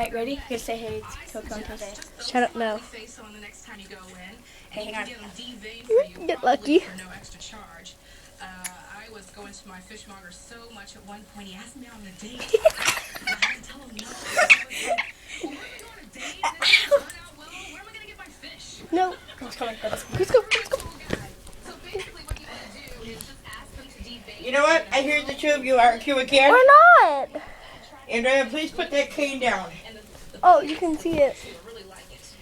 Alright, ready? You gotta say hey to Coco and Jose. Shut up, no. Hey, hang on. Get lucky. I was going to my fishmonger so much at one point he asked me on a date. I had to tell him no. Well, we're going on a date. This didn't turn out well. Where am I going to get my fish? No. Let's go. Let's go. Let's go. Let's go. So basically what you want to do is just ask them to debate. You know what? I hear the two of you argue again. We're not. Andrea, please put that cane down. Oh, you can see it.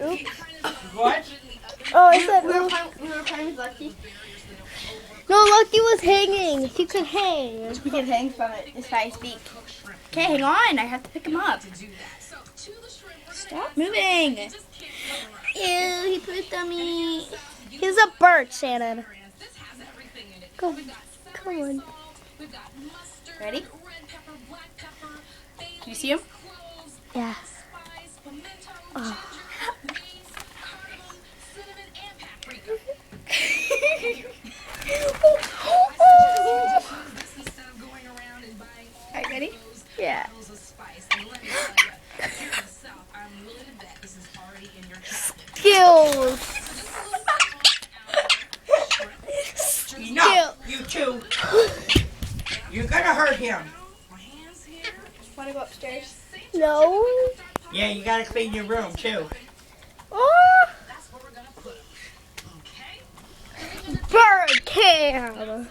Oops. What? Oh, I said We no. were playing with Lucky. No, Lucky was hanging. He could hang. He can hang from it. It's by his beak. Okay, hang on. I have to pick him up. Stop moving. Ew, he pooped on me. He's a bird, Shannon. Go. Come on. Ready? Can you see him? Yeah. Oh. Alright, ready? Yeah. Skills. No, you two. You're gonna hurt him. Want to go upstairs? No. Yeah, you gotta clean your room too. Oh. Bird cam.